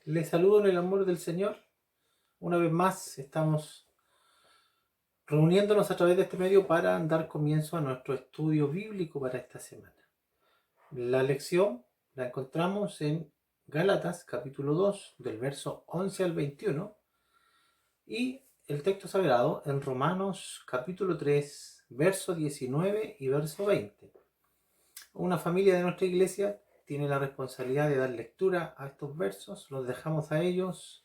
Les saludo en el amor del Señor. Una vez más estamos reuniéndonos a través de este medio para dar comienzo a nuestro estudio bíblico para esta semana. La lección la encontramos en Gálatas capítulo 2 del verso 11 al 21 y el texto sagrado en Romanos capítulo 3 verso 19 y verso 20. Una familia de nuestra iglesia tiene la responsabilidad de dar lectura a estos versos, los dejamos a ellos.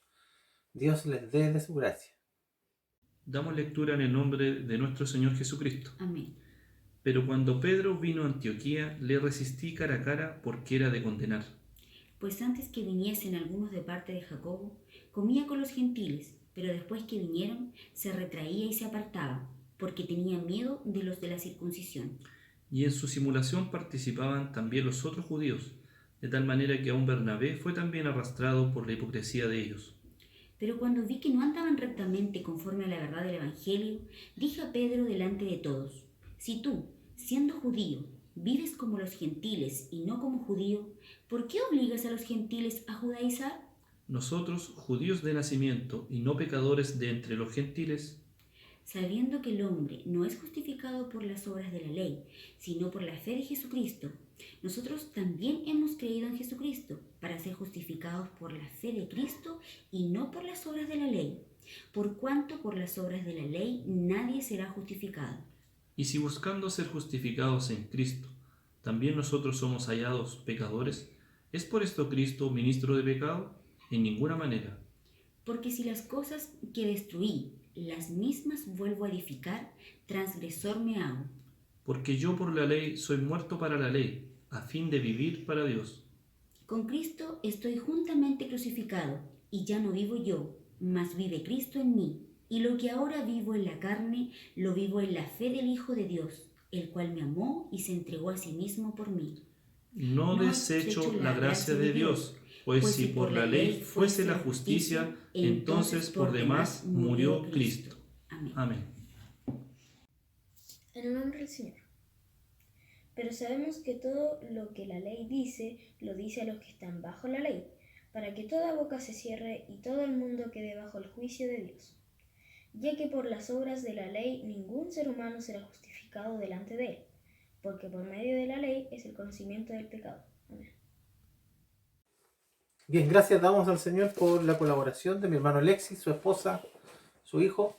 Dios les dé de su gracia. Damos lectura en el nombre de nuestro Señor Jesucristo. Amén. Pero cuando Pedro vino a Antioquía, le resistí cara a cara porque era de condenar. Pues antes que viniesen algunos de parte de Jacobo, comía con los gentiles, pero después que vinieron, se retraía y se apartaba, porque tenía miedo de los de la circuncisión. Y en su simulación participaban también los otros judíos, de tal manera que aun Bernabé fue también arrastrado por la hipocresía de ellos. Pero cuando vi que no andaban rectamente conforme a la verdad del Evangelio, dije a Pedro delante de todos: si tú, siendo judío, vives como los gentiles y no como judío, ¿por qué obligas a los gentiles a judaizar? Nosotros, judíos de nacimiento y no pecadores de entre los gentiles, Sabiendo que el hombre no es justificado por las obras de la ley, sino por la fe de Jesucristo, nosotros también hemos creído en Jesucristo para ser justificados por la fe de Cristo y no por las obras de la ley, por cuanto por las obras de la ley nadie será justificado. y si buscando ser justificados en Cristo, también nosotros somos hallados pecadores, ¿es por esto Cristo ministro de pecado? En ninguna manera. Porque si las cosas que destruí, las mismas vuelvo a edificar, transgresor me hago. Porque yo por la ley soy muerto para la ley, a fin de vivir para Dios. Con Cristo estoy juntamente crucificado, y ya no vivo yo, mas vive Cristo en mí. Y lo que ahora vivo en la carne, lo vivo en la fe del Hijo de Dios, el cual me amó y se entregó a sí mismo por mí. No desecho la gracia de Dios, pues si por la ley fuese la justicia, entonces por demás murió Cristo. Amén. Amén. En el nombre del Señor. Pero sabemos que todo lo que la ley dice, lo dice a los que están bajo la ley, para que toda boca se cierre y todo el mundo quede bajo el juicio de Dios. Ya que por las obras de la ley ningún ser humano será justificado delante de él, porque por medio de la ley es el conocimiento del pecado. Amén. Bien, gracias damos al Señor por la colaboración de mi hermano Alexis, su esposa, su hijo.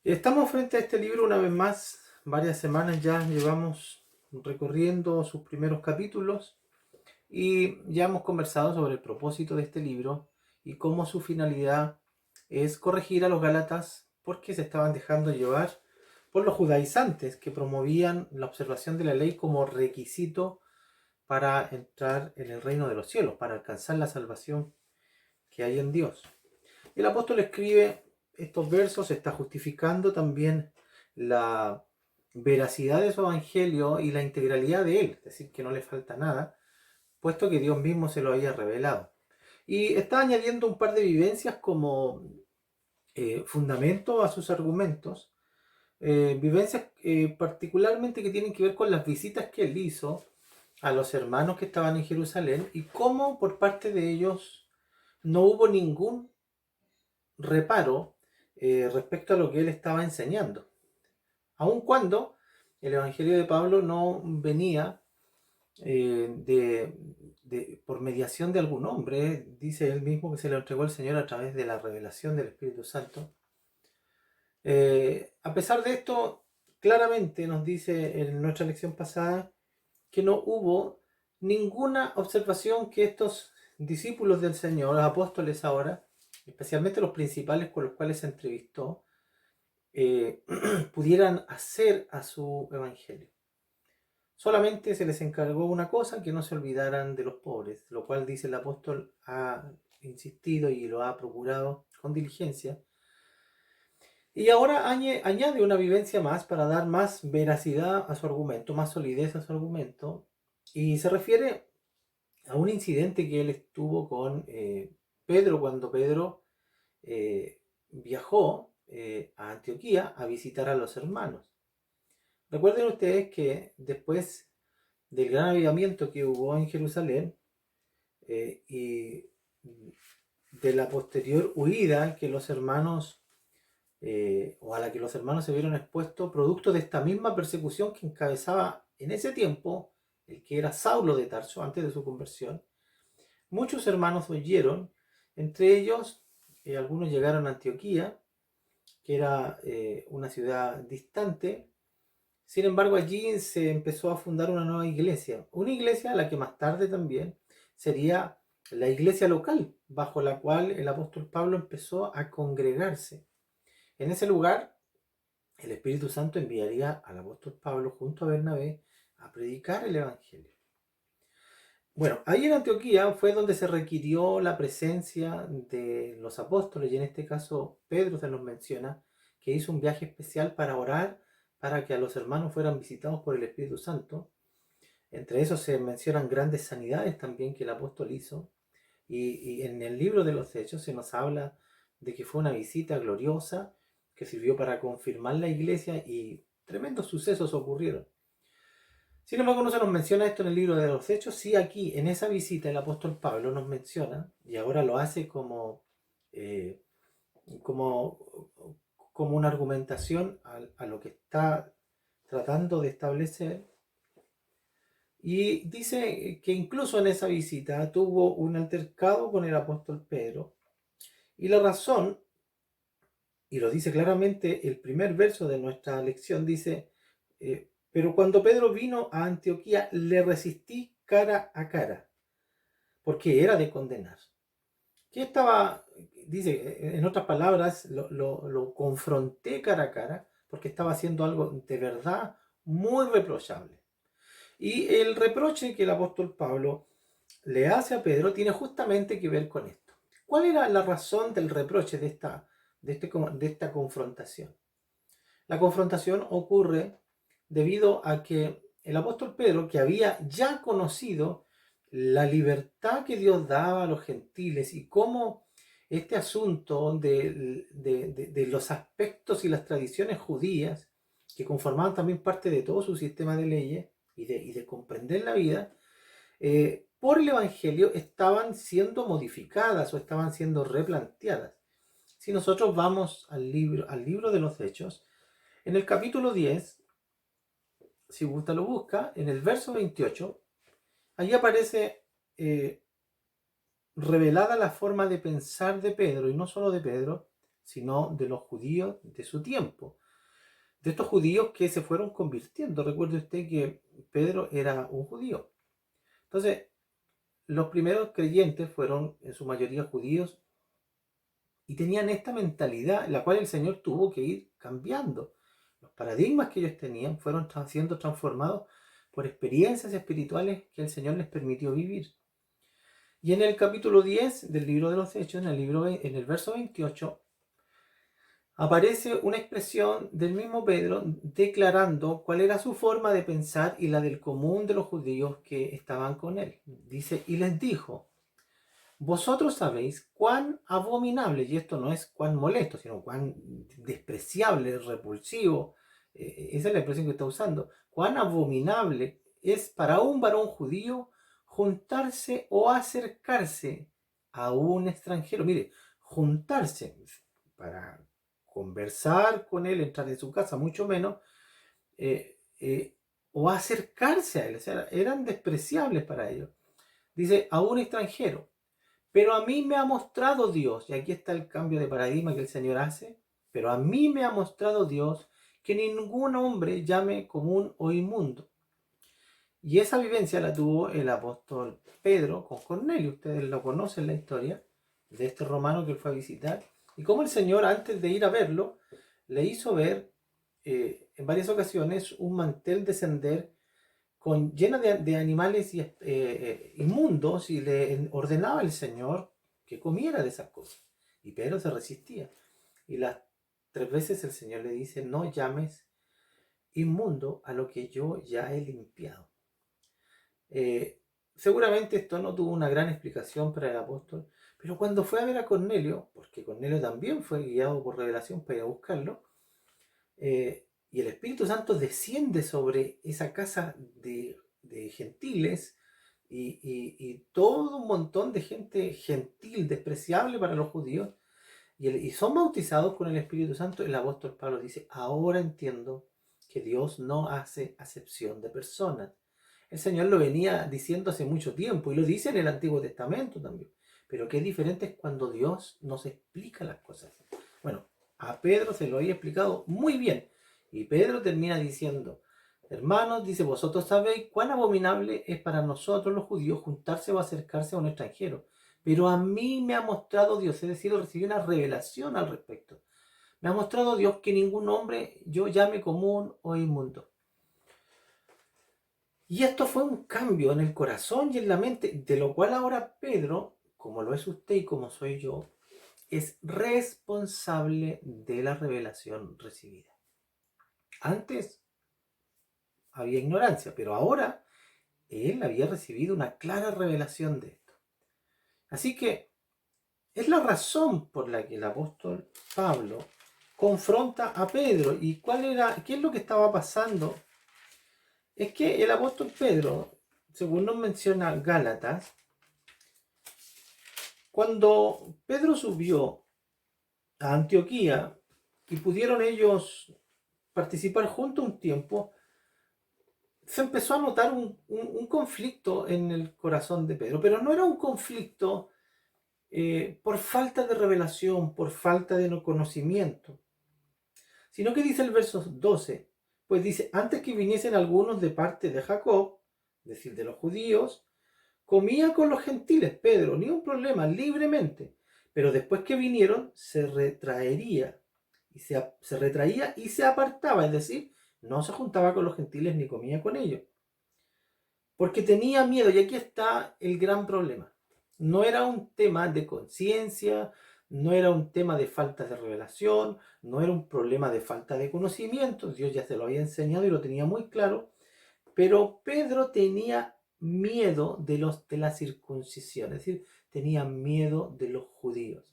Estamos frente a este libro una vez más, varias semanas ya llevamos recorriendo sus primeros capítulos y ya hemos conversado sobre el propósito de este libro y cómo su finalidad es corregir a los gálatas porque se estaban dejando llevar por los judaizantes que promovían la observación de la ley como requisito para entrar en el reino de los cielos, para alcanzar la salvación que hay en Dios. El apóstol escribe estos versos, está justificando también la veracidad de su evangelio y la integralidad de él, es decir, que no le falta nada, puesto que Dios mismo se lo haya revelado. Y está añadiendo un par de vivencias como fundamento a sus argumentos, vivencias particularmente que tienen que ver con las visitas que él hizo a los hermanos que estaban en Jerusalén y cómo por parte de ellos no hubo ningún reparo respecto a lo que él estaba enseñando, aun cuando el Evangelio de Pablo no venía por mediación de algún hombre. Dice él mismo que se lo entregó el Señor a través de la revelación del Espíritu Santo. A pesar de esto, claramente nos dice en nuestra lección pasada que no hubo ninguna observación que estos discípulos del Señor, los apóstoles ahora, especialmente los principales con los cuales se entrevistó, pudieran hacer a su evangelio. Solamente se les encargó una cosa: que no se olvidaran de los pobres, lo cual, dice el apóstol, ha insistido y lo ha procurado con diligencia. Y ahora añade una vivencia más para dar más veracidad a su argumento, más solidez a su argumento, y se refiere a un incidente que él estuvo con Pedro cuando Pedro viajó a Antioquía a visitar a los hermanos. Recuerden ustedes que después del gran avivamiento que hubo en Jerusalén y de la posterior huida que los hermanos, o a la que los hermanos se vieron expuestos, producto de esta misma persecución que encabezaba en ese tiempo el que era Saulo de Tarso antes de su conversión. Muchos hermanos huyeron, entre ellos algunos llegaron a Antioquía, que era una ciudad distante. Sin embargo, allí se empezó a fundar una nueva iglesia a la que más tarde también sería la iglesia local, bajo la cual el apóstol Pablo empezó a congregarse. En ese lugar, el Espíritu Santo enviaría al apóstol Pablo junto a Bernabé a predicar el Evangelio. Bueno, ahí en Antioquía fue donde se requirió la presencia de los apóstoles, y en este caso Pedro se nos menciona que hizo un viaje especial para orar para que a los hermanos fueran visitados por el Espíritu Santo. Entre esos se mencionan grandes sanidades también que el apóstol hizo, y en el libro de los Hechos se nos habla de que fue una visita gloriosa que sirvió para confirmar la iglesia y tremendos sucesos ocurrieron. Sin embargo, no se nos menciona esto en el libro de los Hechos. Sí, aquí en esa visita el apóstol Pablo nos menciona, y ahora lo hace como una argumentación a lo que está tratando de establecer. Y dice que incluso en esa visita tuvo un altercado con el apóstol Pedro. Y la razón, y lo dice claramente el primer verso de nuestra lección, dice: pero cuando Pedro vino a Antioquía, le resistí cara a cara, porque era de condenar. ¿Qué estaba? Dice, en otras palabras, lo confronté cara a cara, porque estaba haciendo algo de verdad muy reprochable. Y el reproche que el apóstol Pablo le hace a Pedro tiene justamente que ver con esto. ¿Cuál era la razón del reproche de esta confrontación? La confrontación ocurre debido a que el apóstol Pedro, que había ya conocido la libertad que Dios daba a los gentiles y cómo este asunto de los aspectos y las tradiciones judías, que conformaban también parte de todo su sistema de leyes y de comprender la vida, por el Evangelio estaban siendo modificadas o estaban siendo replanteadas. Si nosotros vamos al libro de los Hechos, en el capítulo 10, si gusta lo busca, en el verso 28, allí aparece revelada la forma de pensar de Pedro, y no solo de Pedro, sino de los judíos de su tiempo. De estos judíos que se fueron convirtiendo. Recuerde usted que Pedro era un judío. Entonces, los primeros creyentes fueron en su mayoría judíos y tenían esta mentalidad, la cual el Señor tuvo que ir cambiando. Los paradigmas que ellos tenían fueron siendo transformados por experiencias espirituales que el Señor les permitió vivir. Y en el capítulo 10 del libro de los Hechos, en el verso 28, aparece una expresión del mismo Pedro declarando cuál era su forma de pensar y la del común de los judíos que estaban con él. Dice, y les dijo: vosotros sabéis cuán abominable, y esto no es cuán molesto, sino cuán despreciable, repulsivo, esa es la expresión que está usando, cuán abominable es para un varón judío juntarse o acercarse a un extranjero. Mire, juntarse para conversar con él, entrar en su casa, mucho menos, o acercarse a él, o sea, eran despreciables para ellos. Dice, a un extranjero. Pero a mí me ha mostrado Dios, y aquí está el cambio de paradigma que el Señor hace, pero a mí me ha mostrado Dios que ningún hombre llame común o inmundo. Y esa vivencia la tuvo el apóstol Pedro con Cornelio. Ustedes lo conocen, la historia de este romano que él fue a visitar, y cómo el Señor, antes de ir a verlo, le hizo ver en varias ocasiones un mantel descender llena de animales inmundos, y le ordenaba el Señor que comiera de esas cosas. Y Pedro se resistía. Y las 3 veces el Señor le dice: no llames inmundo a lo que yo ya he limpiado. Seguramente esto no tuvo una gran explicación para el apóstol, pero cuando fue a ver a Cornelio, porque Cornelio también fue guiado por revelación para ir a buscarlo, y el Espíritu Santo desciende sobre esa casa de gentiles, y todo un montón de gente gentil, despreciable para los judíos, y son bautizados con el Espíritu Santo, el apóstol Pablo dice, ahora entiendo que Dios no hace acepción de personas. El Señor lo venía diciendo hace mucho tiempo y lo dice en el Antiguo Testamento también. Pero qué diferente es cuando Dios nos explica las cosas. Bueno, a Pedro se lo había explicado muy bien. Y Pedro termina diciendo, hermanos, dice, vosotros sabéis cuán abominable es para nosotros los judíos juntarse o acercarse a un extranjero. Pero a mí me ha mostrado Dios, es decir, recibí una revelación al respecto. Me ha mostrado Dios que ningún hombre yo llame común o inmundo. Y esto fue un cambio en el corazón y en la mente, de lo cual ahora Pedro, como lo es usted y como soy yo, es responsable de la revelación recibida. Antes había ignorancia, pero ahora él había recibido una clara revelación de esto. Así que es la razón por la que el apóstol Pablo confronta a Pedro. ¿Y qué es lo que estaba pasando? Es que el apóstol Pedro, según nos menciona Gálatas, cuando Pedro subió a Antioquía y pudieron ellos participar juntos un tiempo, se empezó a notar un conflicto en el corazón de Pedro, pero no era un conflicto por falta de revelación, por falta de no conocimiento, sino que dice el verso 12, pues dice, antes que viniesen algunos de parte de Jacob, es decir, de los judíos, comía con los gentiles, Pedro, ni un problema, libremente, pero después que vinieron se retraería, se retraía y se apartaba, es decir, no se juntaba con los gentiles ni comía con ellos, porque tenía miedo, y aquí está el gran problema. No era un tema de conciencia, no era un tema de falta de revelación, no era un problema de falta de conocimiento, Dios ya se lo había enseñado y lo tenía muy claro, pero Pedro tenía miedo de la circuncisión, es decir, tenía miedo de los judíos.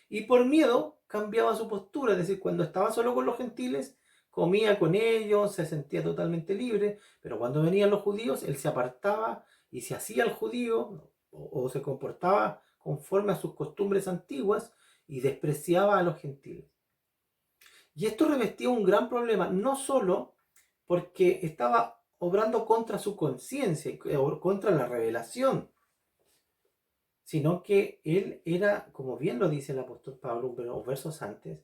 Y por miedo cambiaba su postura, es decir, cuando estaba solo con los gentiles, comía con ellos, se sentía totalmente libre, pero cuando venían los judíos, él se apartaba y se hacía el judío o se comportaba conforme a sus costumbres antiguas y despreciaba a los gentiles. Y esto revestía un gran problema, no solo porque estaba obrando contra su conciencia y contra la revelación, sino que él era, como bien lo dice el apóstol Pablo unos versos antes,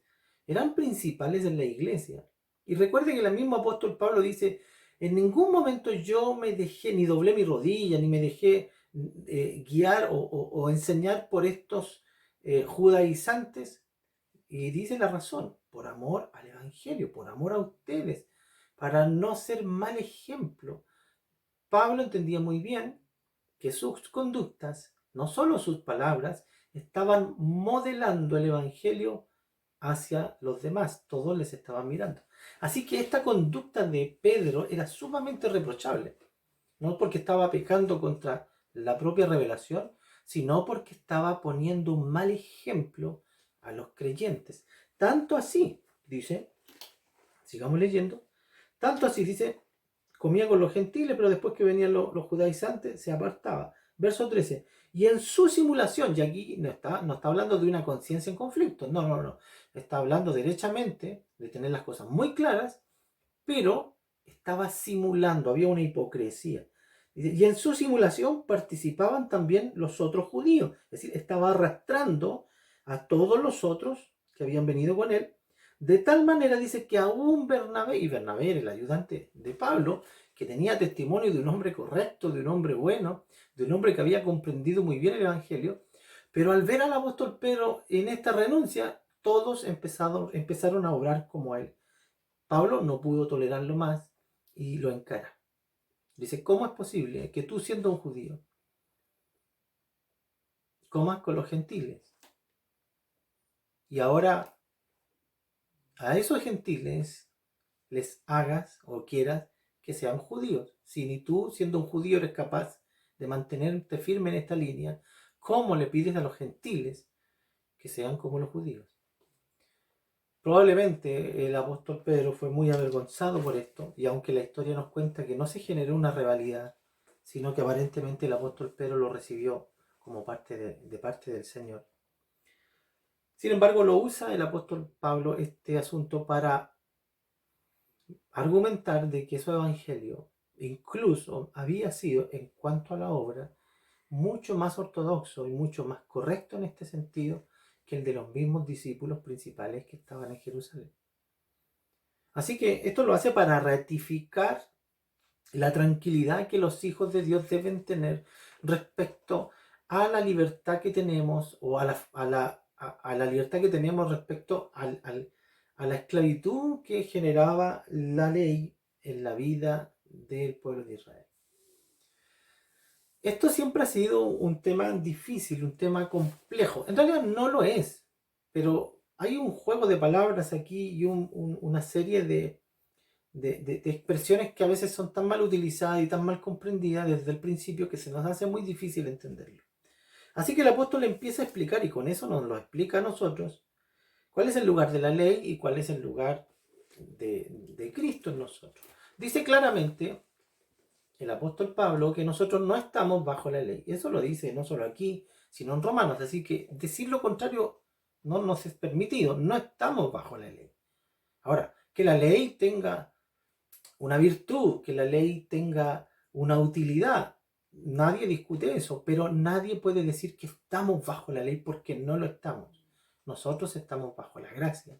eran principales en la iglesia. Y recuerde que el mismo apóstol Pablo dice, en ningún momento yo me dejé, ni doblé mi rodilla, ni me dejé guiar o enseñar por estos judaizantes. Y dice la razón, por amor al evangelio, por amor a ustedes, para no ser mal ejemplo. Pablo entendía muy bien que sus conductas, no solo sus palabras, estaban modelando el evangelio hacia los demás. Todos les estaban mirando. Así que esta conducta de Pedro era sumamente reprochable. No porque estaba pecando contra la propia revelación, sino porque estaba poniendo un mal ejemplo a los creyentes. Tanto así, dice, sigamos leyendo, tanto así dice, comía con los gentiles, pero después que venían los judaizantes, se apartaba. Verso 13. Y en su simulación, y aquí no está hablando de una conciencia en conflicto, no. Está hablando derechamente de tener las cosas muy claras, pero estaba simulando, había una hipocresía. Y en su simulación participaban también los otros judíos, es decir, estaba arrastrando a todos los otros que habían venido con él, de tal manera, dice, que aún Bernabé, y Bernabé era el ayudante de Pablo, que tenía testimonio de un hombre correcto, de un hombre bueno, de un hombre que había comprendido muy bien el evangelio, pero al ver al apóstol Pedro en esta renuncia, todos empezaron a obrar como él. Pablo no pudo tolerarlo más y lo encara. Dice, ¿cómo es posible que tú, siendo un judío, comas con los gentiles? Y ahora a esos gentiles les hagas o quieras que sean judíos. Si ni tú, siendo un judío, eres capaz de mantenerte firme en esta línea, ¿cómo le pides a los gentiles que sean como los judíos? Probablemente el apóstol Pedro fue muy avergonzado por esto, y aunque la historia nos cuenta que no se generó una rivalidad, sino que aparentemente el apóstol Pedro lo recibió como parte de parte del Señor. Sin embargo, lo usa el apóstol Pablo este asunto para argumentar de que su evangelio incluso había sido, en cuanto a la obra, mucho más ortodoxo y mucho más correcto en este sentido que el de los mismos discípulos principales que estaban en Jerusalén. Así que esto lo hace para ratificar la tranquilidad que los hijos de Dios deben tener respecto a la libertad que tenemos o a la libertad que tenemos respecto a la esclavitud que generaba la ley en la vida del pueblo de Israel. Esto siempre ha sido un tema difícil, un tema complejo. En realidad no lo es, pero hay un juego de palabras aquí y una serie de expresiones que a veces son tan mal utilizadas y tan mal comprendidas desde el principio que se nos hace muy difícil entenderlo. Así que el apóstol empieza a explicar, y con eso nos lo explica a nosotros, cuál es el lugar de la ley y cuál es el lugar de Cristo en nosotros. Dice claramente el apóstol Pablo que nosotros no estamos bajo la ley. Eso lo dice no solo aquí, sino en Romanos. Así que decir lo contrario no nos es permitido. No estamos bajo la ley. Ahora, que la ley tenga una virtud, que la ley tenga una utilidad, nadie discute eso, pero nadie puede decir que estamos bajo la ley porque no lo estamos. Nosotros estamos bajo la gracia.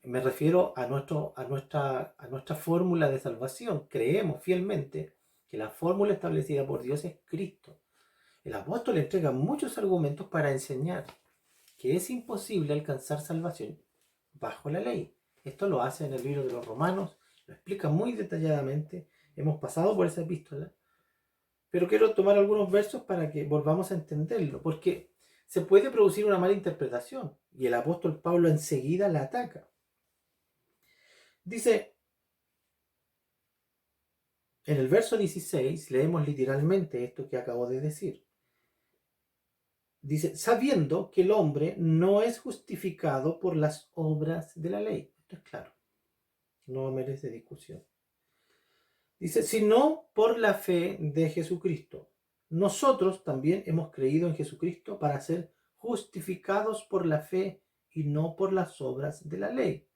Me refiero a nuestra fórmula de salvación. Creemos fielmente que la fórmula establecida por Dios es Cristo. El apóstol entrega muchos argumentos para enseñar que es imposible alcanzar salvación bajo la ley. Esto lo hace en el libro de los Romanos, lo explica muy detalladamente. Hemos pasado por esa epístola, pero quiero tomar algunos versos para que volvamos a entenderlo, porque se puede producir una mala interpretación y el apóstol Pablo enseguida la ataca. Dice, en el verso 16, leemos literalmente esto que acabo de decir. Dice, sabiendo que el hombre no es justificado por las obras de la ley. Esto es claro, no merece discusión. Dice, sino por la fe de Jesucristo. Nosotros también hemos creído en Jesucristo para ser justificados por la fe y no por las obras de la ley.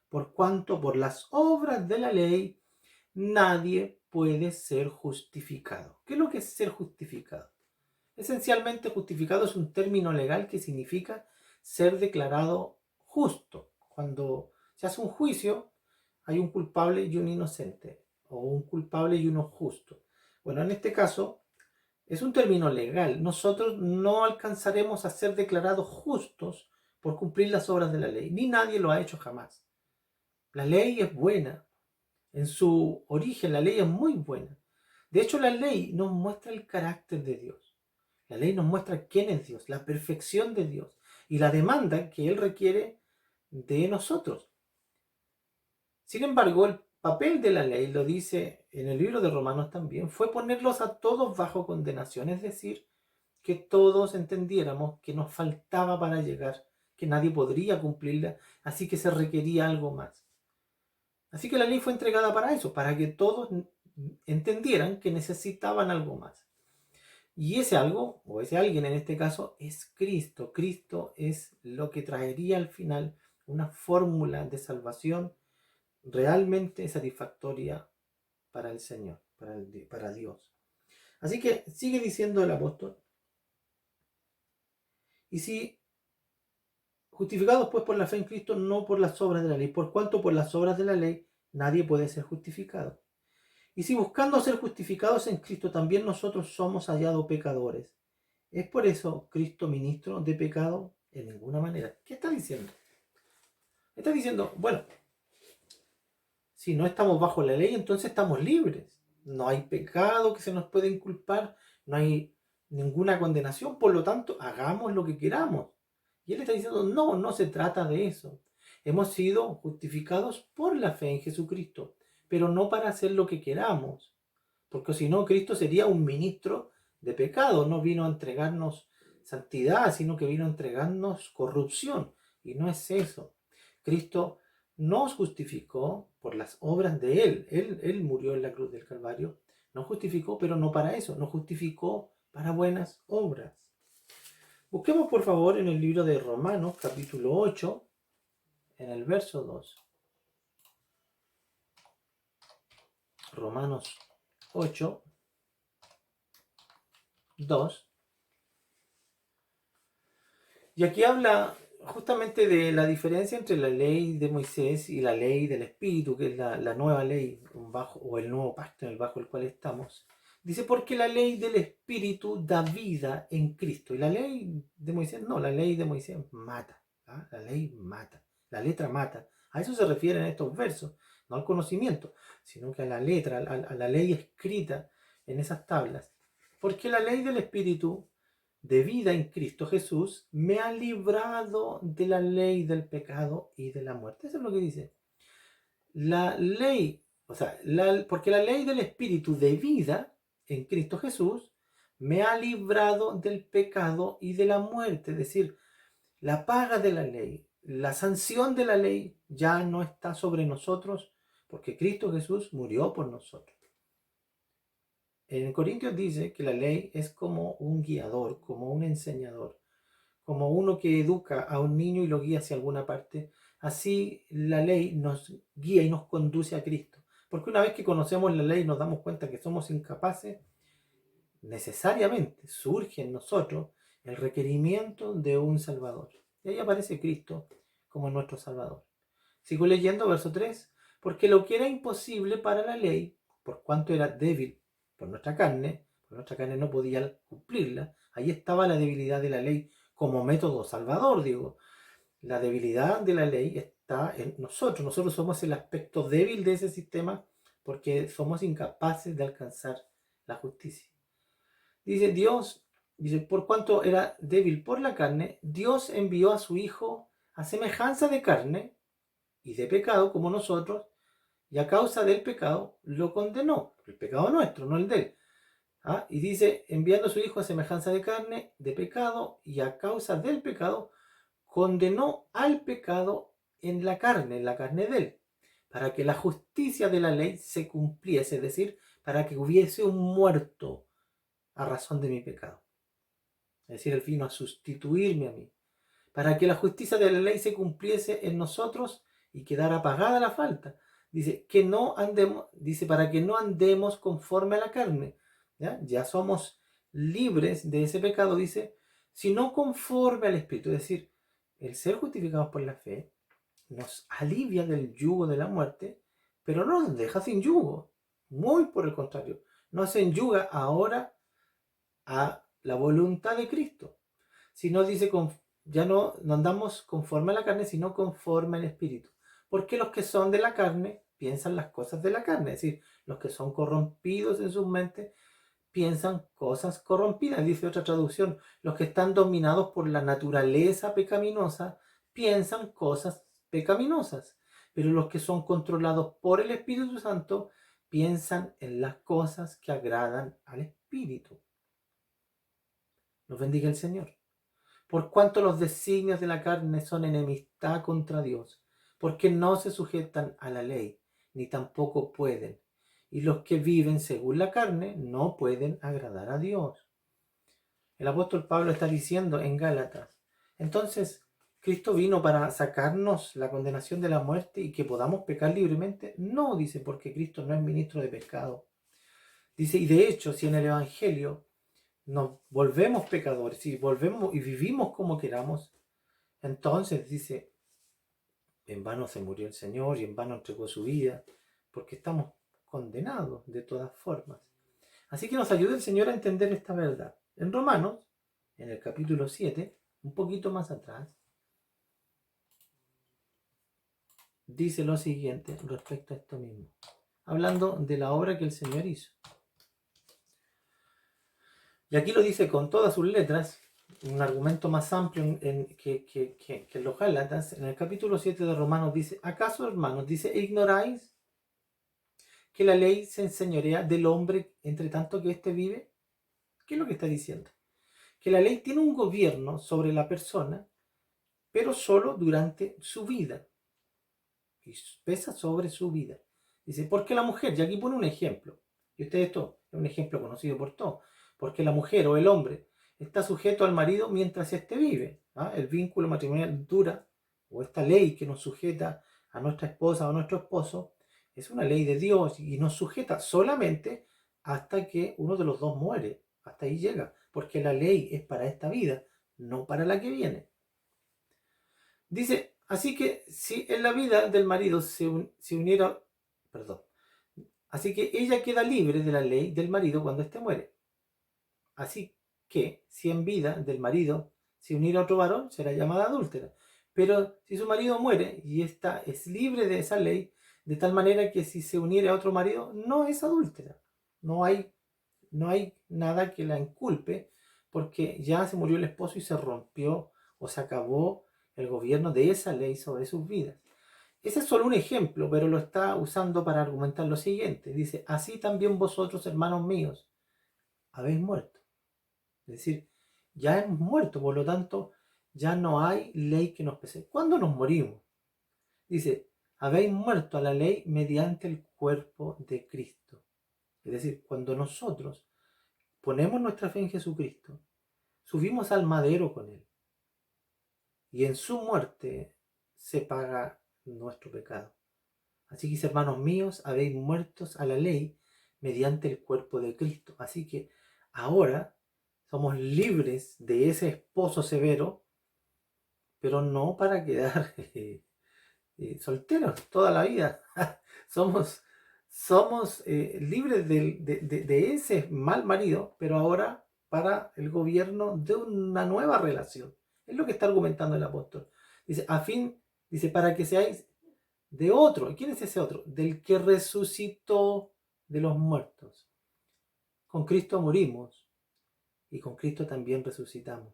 Por cuanto por las obras de la ley nadie puede ser justificado. ¿Qué es lo que es ser justificado? Esencialmente, justificado es un término legal que significa ser declarado justo. Cuando se hace un juicio, hay un culpable y un inocente, o un culpable y uno justo. Bueno, en este caso, es un término legal. Nosotros no alcanzaremos a ser declarados justos por cumplir las obras de la ley, ni nadie lo ha hecho jamás. La ley es buena. En su origen, la ley es muy buena. De hecho, la ley nos muestra el carácter de Dios. La ley nos muestra quién es Dios, la perfección de Dios y la demanda que Él requiere de nosotros. Sin embargo, el papel de la ley, lo dice en el libro de Romanos también, fue ponerlos a todos bajo condenación, es decir, que todos entendiéramos que nos faltaba para llegar, que nadie podría cumplirla, así que se requería algo más. Así que la ley fue entregada para eso, para que todos entendieran que necesitaban algo más. Y ese algo, o ese alguien en este caso, es Cristo. Cristo es lo que traería al final una fórmula de salvación realmente satisfactoria para el Señor, para Dios. Así que sigue diciendo el apóstol, y si justificados pues por la fe en Cristo, no por las obras de la ley, por cuanto por las obras de la ley nadie puede ser justificado. Y si buscando ser justificados en Cristo también nosotros somos hallados pecadores, ¿es por eso Cristo ministro de pecado? En ninguna manera. ¿Qué está diciendo? Está diciendo, bueno, si no estamos bajo la ley, entonces estamos libres. No hay pecado que se nos pueda inculpar, no hay ninguna condenación, por lo tanto, hagamos lo que queramos. Y él está diciendo, no, no se trata de eso. Hemos sido justificados por la fe en Jesucristo, pero no para hacer lo que queramos. Porque si no, Cristo sería un ministro de pecado. No vino a entregarnos santidad, sino que vino a entregarnos corrupción. Y no es eso. Cristo nos justificó por las obras de Él. Él murió en la cruz del Calvario Nos justificó, pero no para eso, nos justificó para buenas obras. Busquemos por favor en el libro de Romanos, capítulo 8, en el verso 2. Romanos 8, 2. Y aquí habla justamente de la diferencia entre la ley de Moisés y la ley del Espíritu, que es la nueva ley o el nuevo pacto bajo el cual estamos. Dice, porque la ley del Espíritu da vida en Cristo. Y la ley de Moisés, no, la ley de Moisés mata. ¿Ah? La ley mata, la letra mata. A eso se refieren estos versos, no al conocimiento, sino que a la letra, a la ley escrita en esas tablas. Porque la ley del Espíritu de vida en Cristo Jesús me ha librado de la ley del pecado y de la muerte. Eso es lo que dice. La ley, porque la ley del Espíritu de vida en Cristo Jesús me ha librado del pecado y de la muerte. Es decir, la paga de la ley, la sanción de la ley ya no está sobre nosotros porque Cristo Jesús murió por nosotros. En Corintios dice que la ley es como un guiador, como un enseñador, como uno que educa a un niño y lo guía hacia alguna parte. Así la ley nos guía y nos conduce a Cristo. Porque una vez que conocemos la ley y nos damos cuenta que somos incapaces, necesariamente surge en nosotros el requerimiento de un Salvador. Y ahí aparece Cristo como nuestro Salvador. Sigo leyendo verso 3. Porque lo que era imposible para la ley, por cuanto era débil por nuestra carne no podía cumplirla, ahí estaba la debilidad de la ley como método salvador, digo. La debilidad de la ley está en nosotros somos el aspecto débil de ese sistema porque somos incapaces de alcanzar la justicia. Dice Dios, por cuanto era débil por la carne, Dios envió a su Hijo a semejanza de carne y de pecado como nosotros, y a causa del pecado lo condenó. El pecado nuestro, no el de él. Y dice, enviando a su Hijo a semejanza de carne, de pecado, y a causa del pecado, condenó al pecado en la carne de él, para que la justicia de la ley se cumpliese, es decir, para que hubiese un muerto a razón de mi pecado. Es decir, él vino a sustituirme a mí, para que la justicia de la ley se cumpliese en nosotros y quedara pagada la falta. Dice, para que no andemos conforme a la carne. Ya somos libres de ese pecado, dice, sino conforme al Espíritu. Es decir, el ser justificados por la fe nos alivia del yugo de la muerte, pero no nos deja sin yugo. Muy por el contrario, nos enyuga ahora a la voluntad de Cristo. Si no dice, ya no andamos conforme a la carne, sino conforme al Espíritu. Porque los que son de la carne piensan las cosas de la carne. Es decir, los que son corrompidos en sus mentes piensan cosas corrompidas. Dice otra traducción, los que están dominados por la naturaleza pecaminosa piensan cosas pecaminosas. Pero los que son controlados por el Espíritu Santo piensan en las cosas que agradan al Espíritu. Nos bendiga el Señor. Por cuanto los designios de la carne son enemistad contra Dios, porque no se sujetan a la ley, ni tampoco pueden. Y los que viven según la carne no pueden agradar a Dios. El apóstol Pablo está diciendo en Gálatas, entonces, ¿Cristo vino para sacarnos la condenación de la muerte y que podamos pecar libremente? No, dice, porque Cristo no es ministro de pecado. Dice, y de hecho, si en el Evangelio nos volvemos pecadores, si volvemos y vivimos como queramos, entonces dice, en vano se murió el Señor y en vano entregó su vida, porque estamos condenados de todas formas. Así que nos ayuda el Señor a entender esta verdad. En Romanos, en el capítulo 7, un poquito más atrás, dice lo siguiente respecto a esto mismo, hablando de la obra que el Señor hizo. Y aquí lo dice con todas sus letras, un argumento más amplio que los Gálatas. En el capítulo 7 de Romanos dice, ¿acaso, hermanos, dice, ignoráis que la ley se enseñorea del hombre entre tanto que éste vive? ¿Qué es lo que está diciendo? Que la ley tiene un gobierno sobre la persona, pero solo durante su vida. Y pesa sobre su vida. Dice, porque la mujer, y aquí pone un ejemplo, y ustedes esto Es un ejemplo conocido por todos. Porque la mujer o el hombre está sujeto al marido mientras éste vive. El vínculo matrimonial dura, o esta ley que nos sujeta a nuestra esposa o a nuestro esposo, es una ley de Dios y nos sujeta solamente hasta que uno de los dos muere. Hasta ahí llega, porque la ley es para esta vida, no para la que viene. Dice, así que si en la vida del marido se uniera, perdón, así que ella queda libre de la ley del marido cuando éste muere. Así que si en vida del marido se uniera otro varón, será llamada adúltera. Pero si su marido muere y ésta es libre de esa ley, de tal manera que si se uniera a otro marido, no es adúltera. No hay nada que la inculpe, porque ya se murió el esposo y se rompió o se acabó el gobierno de esa ley sobre sus vidas. Ese es solo un ejemplo, pero lo está usando para argumentar lo siguiente. Dice, así también vosotros, hermanos míos, habéis muerto. Es decir, ya hemos muerto, por lo tanto, ya no hay ley que nos pese. ¿Cuándo nos morimos? Dice, habéis muerto a la ley mediante el cuerpo de Cristo. Es decir, cuando nosotros ponemos nuestra fe en Jesucristo, subimos al madero con Él. Y en su muerte se paga nuestro pecado. Así que, hermanos míos, habéis muertos a la ley mediante el cuerpo de Cristo. Así que ahora somos libres de ese esposo severo, pero no para quedar solteros toda la vida. somos libres de ese mal marido, pero ahora para el gobierno de una nueva relación. Es lo que está argumentando el apóstol. Dice, dice, para que seáis de otro. ¿Y quién es ese otro? Del que resucitó de los muertos. Con Cristo morimos y con Cristo también resucitamos.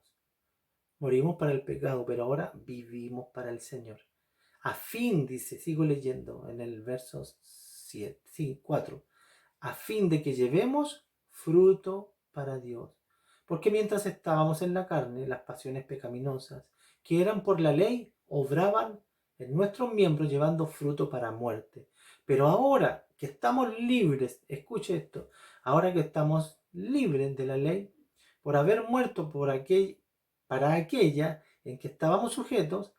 Morimos para el pecado, pero ahora vivimos para el Señor. A fin, dice, sigo leyendo en el verso 4, a fin de que llevemos fruto para Dios. Porque mientras estábamos en la carne, las pasiones pecaminosas, que eran por la ley, obraban en nuestros miembros llevando fruto para muerte. Pero ahora que estamos libres, escuche esto, ahora que estamos libres de la ley, por haber muerto para aquella en que estábamos sujetos,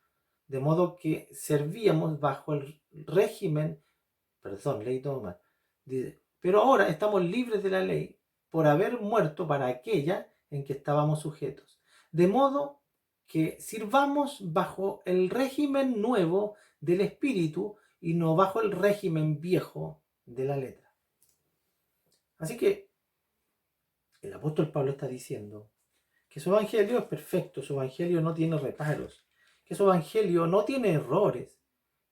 de modo que servíamos bajo el régimen, leí todo mal, dice, pero ahora estamos libres de la ley por haber muerto para aquella en que estábamos sujetos, de modo que sirvamos bajo el régimen nuevo del Espíritu y no bajo el régimen viejo de la letra. Así que el apóstol Pablo está diciendo que su evangelio es perfecto, su evangelio no tiene reparos, que su evangelio no tiene errores,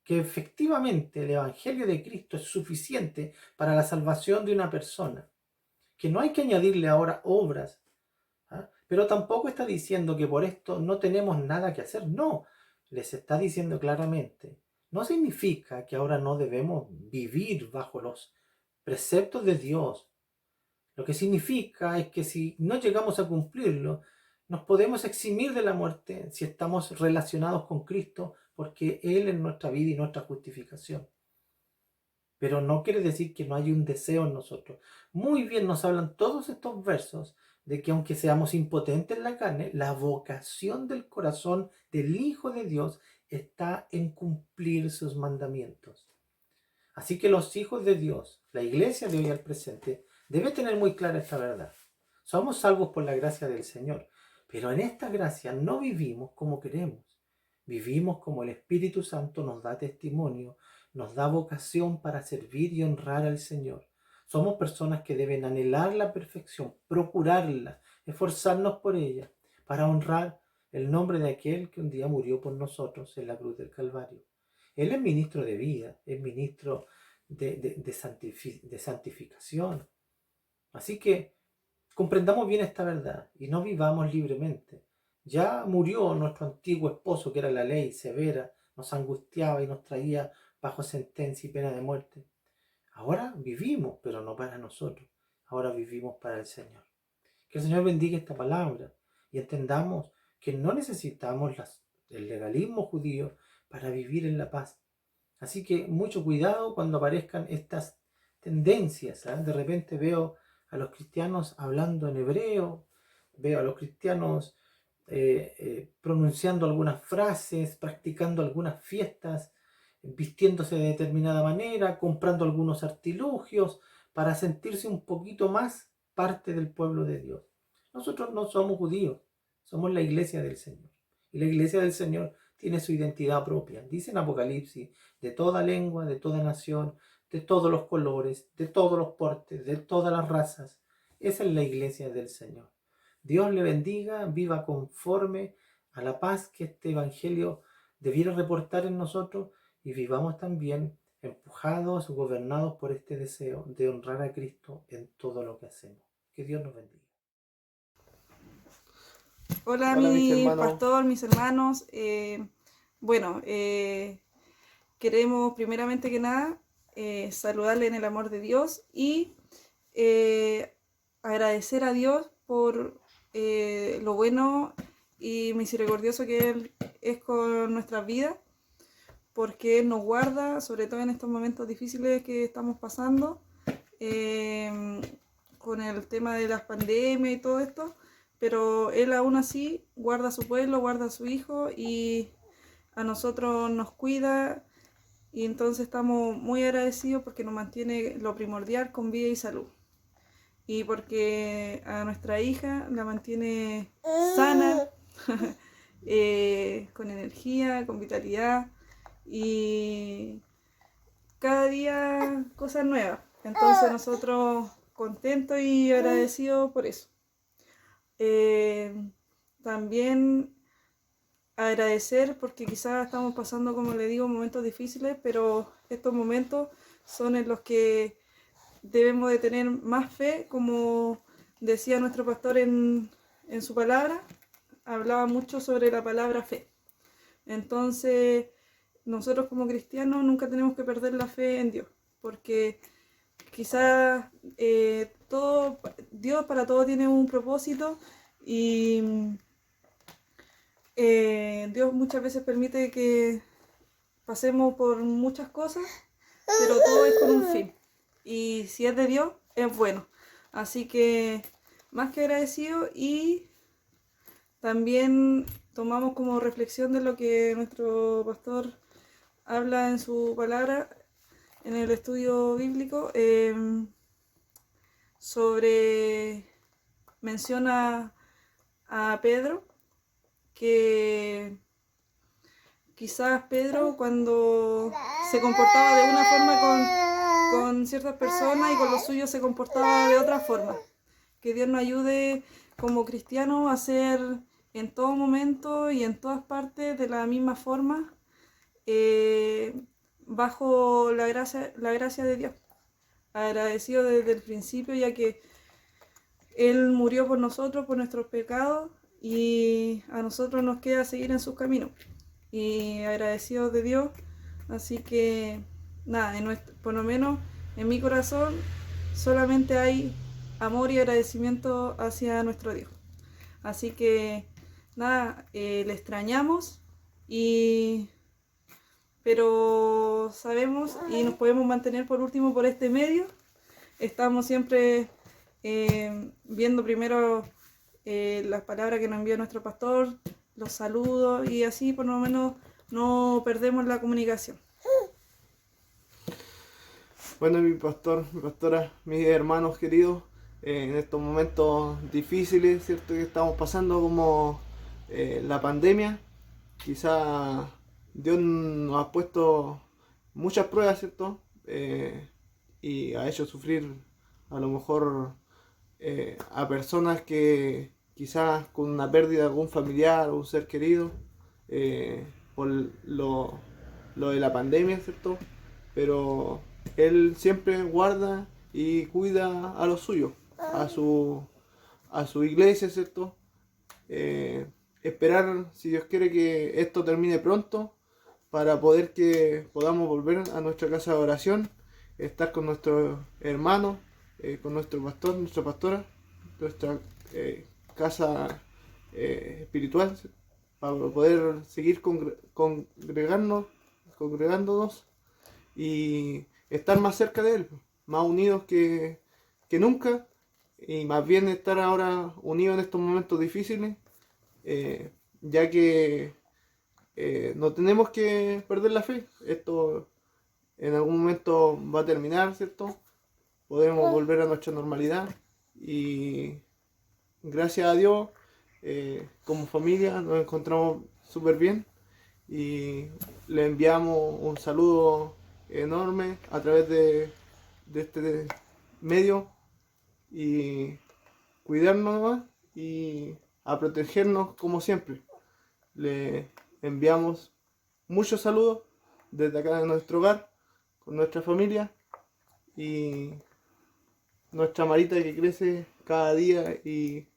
que efectivamente el evangelio de Cristo es suficiente para la salvación de una persona, que no hay que añadirle ahora obras, pero tampoco está diciendo que por esto no tenemos nada que hacer. No, les está diciendo claramente, no significa que ahora no debemos vivir bajo los preceptos de Dios. Lo que significa es que si no llegamos a cumplirlo, nos podemos eximir de la muerte si estamos relacionados con Cristo, porque Él es nuestra vida y nuestra justificación. Pero no quiere decir que no hay un deseo en nosotros. Muy bien nos hablan todos estos versos de que aunque seamos impotentes en la carne, la vocación del corazón del Hijo de Dios está en cumplir sus mandamientos. Así que los hijos de Dios, la iglesia de hoy al presente, debe tener muy clara esta verdad. Somos salvos por la gracia del Señor, pero en esta gracia no vivimos como queremos. Vivimos como el Espíritu Santo nos da testimonio, nos da vocación para servir y honrar al Señor. Somos personas que deben anhelar la perfección, procurarla, esforzarnos por ella, para honrar el nombre de aquel que un día murió por nosotros en la cruz del Calvario. Él es ministro de vida, es ministro de santificación. Así que comprendamos bien esta verdad y no vivamos libremente. Ya murió nuestro antiguo esposo, que era la ley severa, nos angustiaba y nos traía bajo sentencia y pena de muerte. Ahora vivimos, pero no para nosotros. Ahora vivimos para el Señor. Que el Señor bendiga esta palabra y entendamos que no necesitamos el legalismo judío para vivir en la paz. Así que mucho cuidado cuando aparezcan estas tendencias. De repente veo a los cristianos hablando en hebreo, veo a los cristianos pronunciando algunas frases, practicando algunas fiestas, vistiéndose de determinada manera, comprando algunos artilugios para sentirse un poquito más parte del pueblo de Dios. Nosotros no somos judíos, somos la iglesia del Señor. Y la iglesia del Señor tiene su identidad propia. Dice en Apocalipsis, de toda lengua, de toda nación, de todos los colores, de todos los portes, de todas las razas. Esa es la iglesia del Señor. Dios le bendiga, viva conforme a la paz que este evangelio debiera reportar en nosotros y vivamos también empujados, gobernados por este deseo de honrar a Cristo en todo lo que hacemos. Que Dios nos bendiga. Hola, Hola, mis mi hermanos. pastor, mis hermanos. Queremos primeramente que nada saludarle en el amor de Dios y agradecer a Dios por lo bueno y misericordioso que Él es con nuestras vidas, porque Él nos guarda, sobre todo en estos momentos difíciles que estamos pasando, con el tema de las pandemias y todo esto, pero Él aún así guarda a su pueblo, guarda a su hijo y a nosotros nos cuida, y entonces estamos muy agradecidos porque nos mantiene lo primordial con vida y salud, y porque a nuestra hija la mantiene sana, con energía, con vitalidad y cada día cosas nuevas. Entonces nosotros contentos y agradecidos por eso. También agradecer porque quizás estamos pasando, como le digo, momentos difíciles, pero estos momentos son en los que debemos de tener más fe, como decía nuestro pastor en su palabra, hablaba mucho sobre la palabra fe. Entonces, nosotros como cristianos nunca tenemos que perder la fe en Dios, porque quizás Dios para todo tiene un propósito y Dios muchas veces permite que pasemos por muchas cosas, pero todo es con un fin. Y si es de Dios, es bueno. Así que más que agradecido, y también tomamos como reflexión de lo que nuestro pastor habla en su palabra, en el estudio bíblico, menciona a Pedro, que quizás Pedro, cuando se comportaba de una forma con ciertas personas y con los suyos se comportaba de otra forma. Que Dios nos ayude como cristianos a ser en todo momento y en todas partes de la misma forma, bajo la gracia de Dios. Agradecido desde el principio, ya que Él murió por nosotros, por nuestros pecados, y a nosotros nos queda seguir en sus caminos. Y agradecidos de Dios. Así que nada, por lo menos en mi corazón solamente hay amor y agradecimiento hacia nuestro Dios. Así que nada, le extrañamos, pero sabemos y nos podemos mantener por último por este medio. Estamos siempre viendo primero las palabras que nos envía nuestro pastor, los saludos, y así por lo menos no perdemos la comunicación. Bueno, mi pastor, mi pastora, mis hermanos queridos, en estos momentos difíciles, ¿cierto?, que estamos pasando, como la pandemia, quizá Dios nos ha puesto muchas pruebas, ¿cierto? Y ha hecho sufrir a lo mejor a personas que quizás con una pérdida de algún familiar o un ser querido, por lo de la pandemia, ¿cierto? Pero Él siempre guarda y cuida a los suyos, a su iglesia, ¿cierto? Esperar, si Dios quiere, que esto termine pronto para poder que podamos volver a nuestra casa de oración, estar con nuestros hermanos, con nuestro pastor, nuestra pastora, nuestra casa espiritual, para poder seguir congregándonos y estar más cerca de Él, más unidos que nunca, y más bien estar ahora unidos en estos momentos difíciles, ya que no tenemos que perder la fe. Esto en algún momento va a terminar, ¿cierto? Podemos volver a nuestra normalidad y gracias a Dios, como familia nos encontramos súper bien y le enviamos un saludo enorme a través de este medio y cuidarnos más y a protegernos como siempre. Le enviamos muchos saludos desde acá de nuestro hogar, con nuestra familia y nuestra Marita que crece cada día y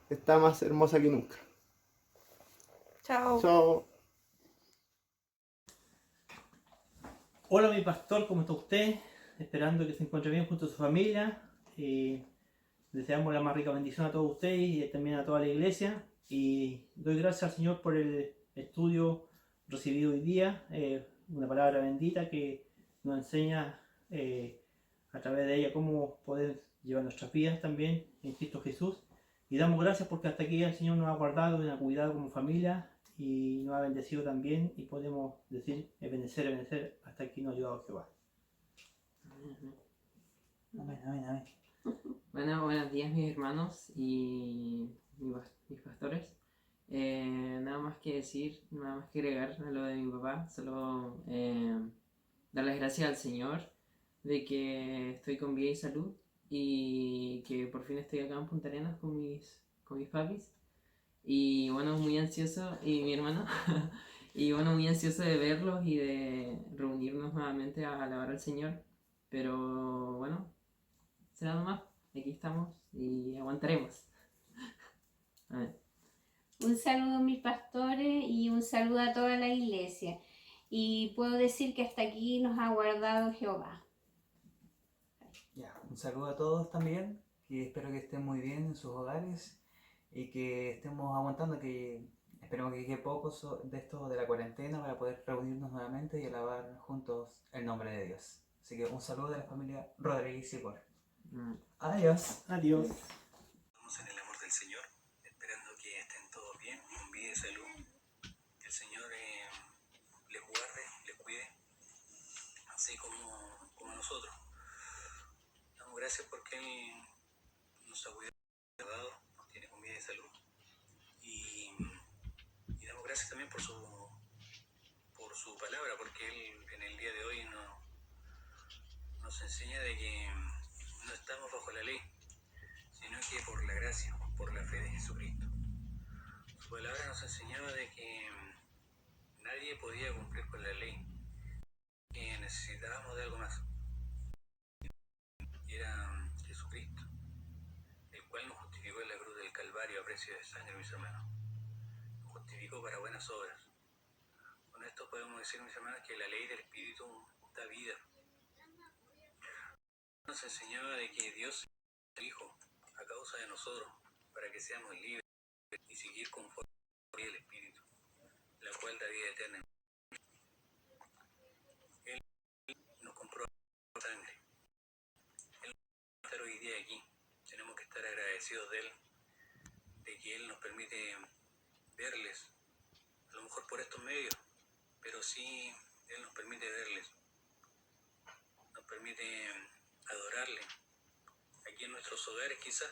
está más hermosa que nunca. Chao. Chao. Hola mi pastor, ¿cómo está usted? Esperando que se encuentre bien junto a su familia. Deseamos la más rica bendición a todos ustedes y también a toda la iglesia. Y doy gracias al Señor por el estudio recibido hoy día. Una palabra bendita que nos enseña a través de ella cómo poder llevar nuestras vidas también en Cristo Jesús. Y damos gracias porque hasta aquí el Señor nos ha guardado y nos ha cuidado como familia y nos ha bendecido también y podemos decir benecer, hasta aquí nos ha ayudado Jehová. Amén. Bueno, buenos días mis hermanos y mis pastores. Nada más que decir, nada más que agregar a lo de mi papá, solo dar las gracias al Señor de que estoy con vida y salud y que por fin estoy acá en Punta Arenas con mis papis. Y bueno, muy ansioso, y mi hermano, y bueno, muy ansioso de verlos y de reunirnos nuevamente a alabar al Señor. Pero bueno, será nomás, aquí estamos y aguantaremos. Amén. Un saludo a mis pastores y un saludo a toda la iglesia. Y puedo decir que hasta aquí nos ha guardado Jehová. Ya, un saludo a todos también, que espero que estén muy bien en sus hogares y que estemos aguantando, que esperemos que quede poco de esto de la cuarentena para poder reunirnos nuevamente y alabar juntos el nombre de Dios. Así que un saludo de la familia Rodríguez y Cor. Adiós. Adiós. Estamos en el amor del Señor, esperando que estén todos bien, con vida y salud. Que el Señor les guarde, les cuide, así como a nosotros. Damos gracias porque Él nos ha cuidado, nos tiene con vida y salud. Y damos gracias también por su palabra, porque Él en el día de hoy nos enseña de que no estamos bajo la ley, sino que por la gracia, por la fe de Jesucristo. Su palabra nos enseñaba de que nadie podía cumplir con la ley, que necesitábamos de algo más. Y era Jesucristo, el cual nos justificó en la cruz del Calvario a precio de sangre, mis hermanos. Nos justificó para buenas obras. Con esto podemos decir, mis hermanos, que la ley del Espíritu da vida. Nos enseñaba de que Dios es Hijo a causa de nosotros, para que seamos libres y seguir conforme al Espíritu, la cual da vida eterna. Él nos compró sangre. Él no está hoy día aquí. Tenemos que estar agradecidos de Él, de que Él nos permite verles, a lo mejor por estos medios, pero sí Él nos permite verles, nos permite adorarle, aquí en nuestros hogares quizás,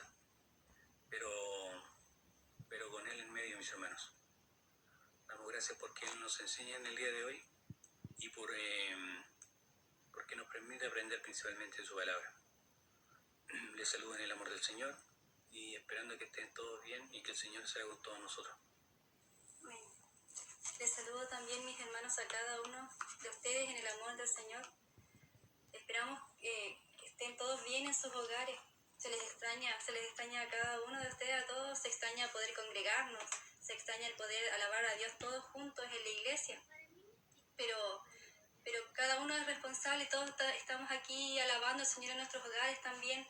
pero con Él en medio, mis hermanos. Damos gracias porque Él nos enseña en el día de hoy y porque nos permite aprender principalmente de su palabra. Les saludo en el amor del Señor y esperando que estén todos bien y que el Señor sea con todos nosotros. Amén. Les saludo también, mis hermanos, a cada uno de ustedes en el amor del Señor. Esperamos que estén todos bien en sus hogares. Se les extraña a cada uno de ustedes, a todos. Se extraña poder congregarnos, se extraña el poder alabar a Dios todos juntos en la iglesia. Pero cada uno es responsable, todos estamos aquí alabando al Señor en nuestros hogares también.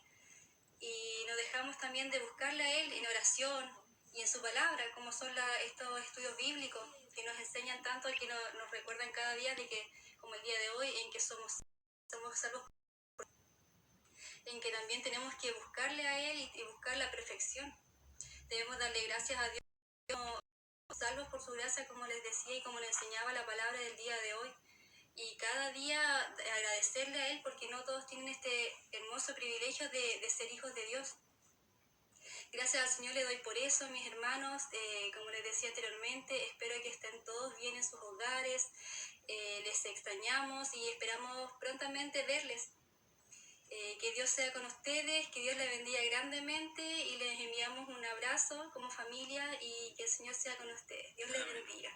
Y nos dejamos también de buscarle a Él en oración y en su palabra, como son estos estudios bíblicos que nos enseñan tanto y que nos recuerdan cada día de que, como el día de hoy, en que somos salvos. en que también tenemos que buscarle a Él y buscar la perfección. Debemos darle gracias a Dios, salvos por su gracia, como les decía y como les enseñaba la palabra del día de hoy. Y cada día agradecerle a Él porque no todos tienen este hermoso privilegio de ser hijos de Dios. Gracias al Señor le doy por eso, mis hermanos. Como les decía anteriormente, espero que estén todos bien en sus hogares. Les extrañamos y esperamos prontamente verles. Que Dios sea con ustedes, que Dios les bendiga grandemente y les enviamos un abrazo como familia y que el Señor sea con ustedes. Dios les bendiga.